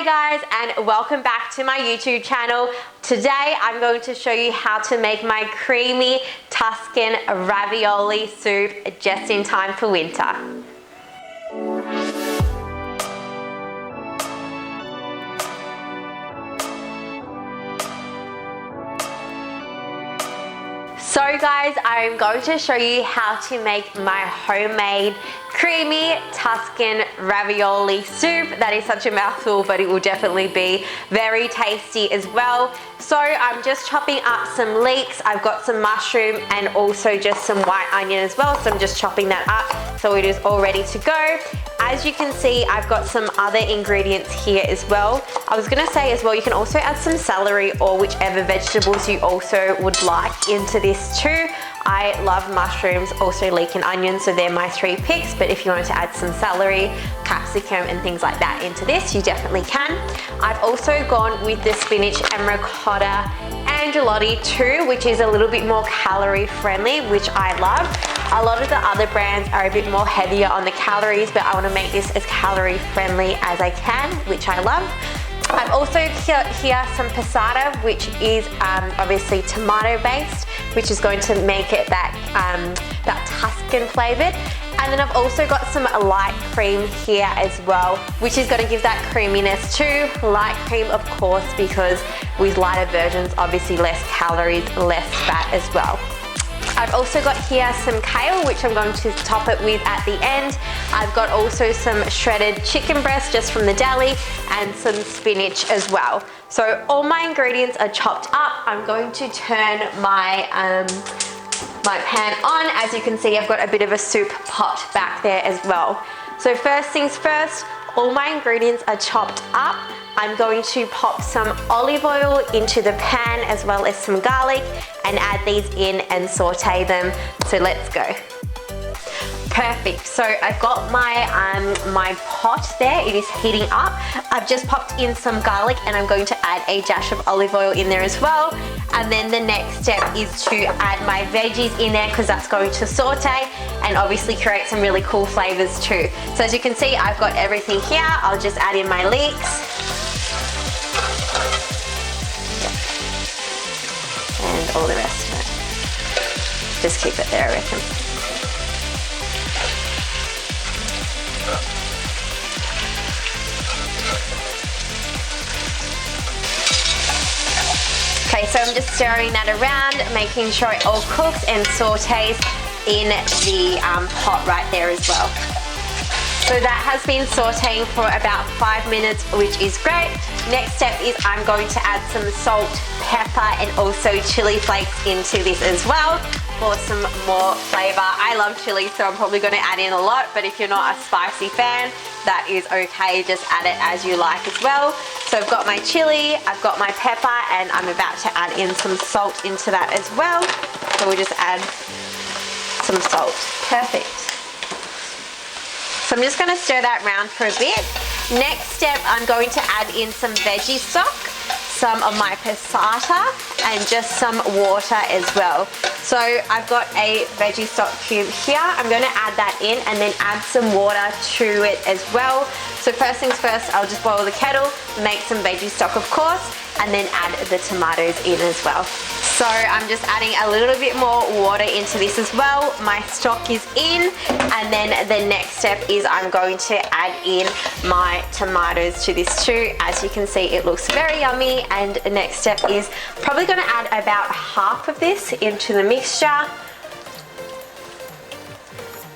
Hi guys, and welcome back to my YouTube channel. Today I'm going to show you how to make my creamy Tuscan ravioli soup just in time for winter. So guys, I'm going to show you how to make my homemade creamy Tuscan ravioli soup. That is such a mouthful, but it will definitely be very tasty as well. So I'm just chopping up some leeks. I've got some mushroom and also just some white onion as well. So I'm just chopping that up so it is all ready to go. As you can see, I've got some other ingredients here as well. I was gonna say as well, you can also add some celery or whichever vegetables you also would like into this too. I love mushrooms, also leek and onion, so they're my three picks, but if you wanted to add some celery, capsicum and things like that into this, you definitely can. I've also gone with the spinach and ricotta angolotti too, which is a little bit more calorie friendly, which I love. A lot of the other brands are a bit more heavier on the calories, but I want to make this as calorie friendly as I can, which I love. I've also here some passata, which is obviously tomato based, which is going to make it that Tuscan flavored. And then I've also got some light cream here as well, which is going to give that creaminess too. Light cream, of course, because with lighter versions, obviously less calories, less fat as well. I've also got here some kale, which I'm going to top it with at the end. I've got also some shredded chicken breast just from the deli and some spinach as well. So all my ingredients are chopped up. I'm going to turn my my pan on. As you can see, I've got a bit of a soup pot back there as well. So first things first, all my ingredients are chopped up. I'm going to pop some olive oil into the pan as well as some garlic and add these in and saute them. So let's go. Perfect. So I've got my pot there. It is heating up. I've just popped in some garlic and I'm going to add a dash of olive oil in there as well. And then the next step is to add my veggies in there because that's going to saute and obviously create some really cool flavors too. So as you can see, I've got everything here. I'll just add in my leeks. And all the rest of it. Just keep it there, I reckon. Okay, so I'm just stirring that around, making sure it all cooks and sautés in the pot right there as well. So that has been sauteing for about 5 minutes, which is great. Next step is I'm going to add some salt, pepper, and also chili flakes into this as well for some more flavor. I love chili, so I'm probably going to add in a lot, but if you're not a spicy fan, that is okay. Just add it as you like as well. So I've got my chili, I've got my pepper, and I'm about to add in some salt into that as well. So we'll just add some salt. Perfect. So I'm just going to stir that around for a bit. Next step, I'm going to add in some veggie stock, some of my passata, and just some water as well. So I've got a veggie stock cube here. I'm going to add that in and then add some water to it as well. So first things first, I'll just boil the kettle, make some veggie stock of course, and then add the tomatoes in as well. So I'm just adding a little bit more water into this as well. My stock is in, and then the next step is I'm going to add in my tomatoes to this too. As you can see, it looks very yummy, and the next step is probably going to add about half of this into the mixture.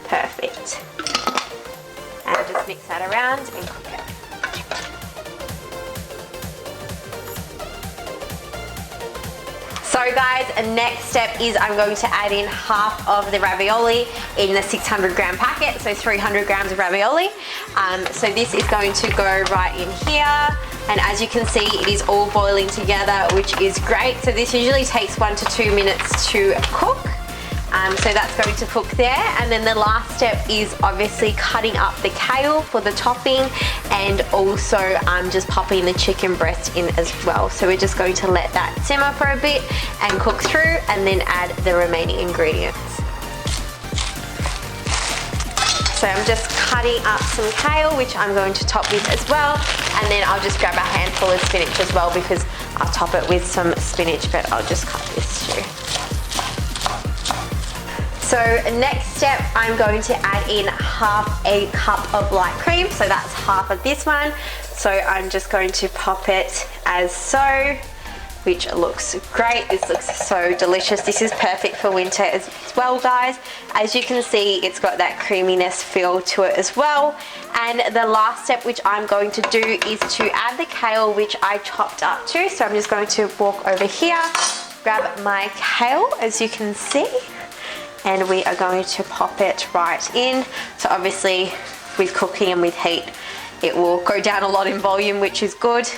Perfect. And just mix that around and cook it. So guys, next step is I'm going to add in half of the ravioli in the 600 gram packet, so 300 grams of ravioli. So this is going to go right in here, and as you can see, it is all boiling together, which is great. So this usually takes 1 to 2 minutes to cook. So that's going to cook there, and then the last step is obviously cutting up the kale for the topping, and also just popping the chicken breast in as well. So we're just going to let that simmer for a bit and cook through, and then add the remaining ingredients. So I'm just cutting up some kale, which I'm going to top with as well. And then I'll just grab a handful of spinach as well because I'll top it with some spinach, but I'll just cut this too. So next step, I'm going to add in half a cup of light cream. So that's half of this one. So I'm just going to pop it as so, which looks great. This looks so delicious. This is perfect for winter as well, guys. As you can see, it's got that creaminess feel to it as well. And the last step, which I'm going to do, is to add the kale, which I chopped up too. So I'm just going to walk over here, grab my kale, as you can see, and we are going to pop it right in. So obviously with cooking and with heat, it will go down a lot in volume, which is good.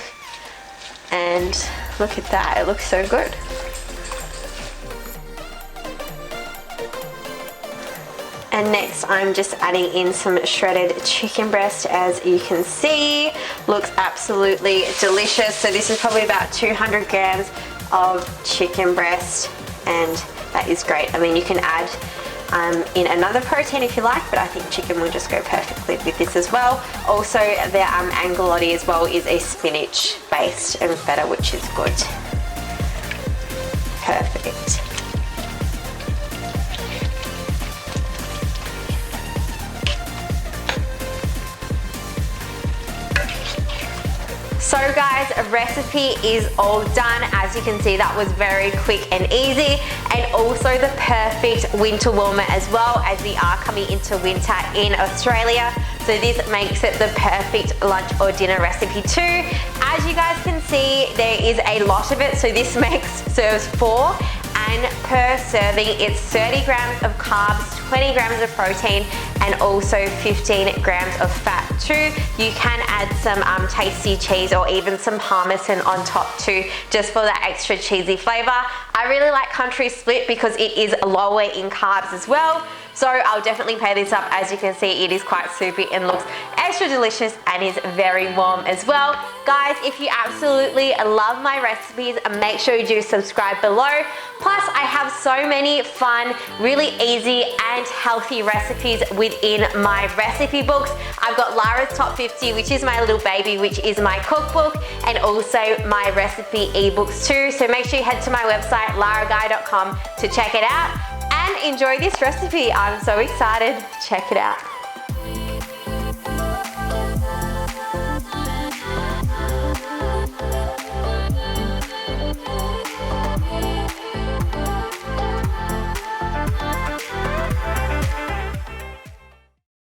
And look at that, it looks so good. And next I'm just adding in some shredded chicken breast, as you can see. Looks absolutely delicious. So this is probably about 200 grams of chicken breast, and that is great. I mean, you can add in another protein if you like, but I think chicken will just go perfectly with this as well. Also, the angelotti as well is a spinach based and feta, which is good. Perfect. So guys, recipe is all done. As you can see, that was very quick and easy, and also the perfect winter warmer as well, as we are coming into winter in Australia. So this makes it the perfect lunch or dinner recipe too. As you guys can see, there is a lot of it. So this serves 4, and per serving it's 30 grams of carbs, 20 grams of protein, and also 15 grams of fat too. You can add some tasty cheese or even some parmesan on top too, just for that extra cheesy flavor. I really like country split because it is lower in carbs as well. So I'll definitely pair this up. As you can see, it is quite soupy and looks extra delicious and is very warm as well. Guys, if you absolutely love my recipes, make sure you do subscribe below. Plus, I have so many fun, really easy and healthy recipes within my recipe books. I've got Lara's Top 50, which is my little baby, which is my cookbook, and also my recipe ebooks too. So make sure you head to my website, laraguy.com, to check it out and enjoy this recipe. I'm so excited. Check it out.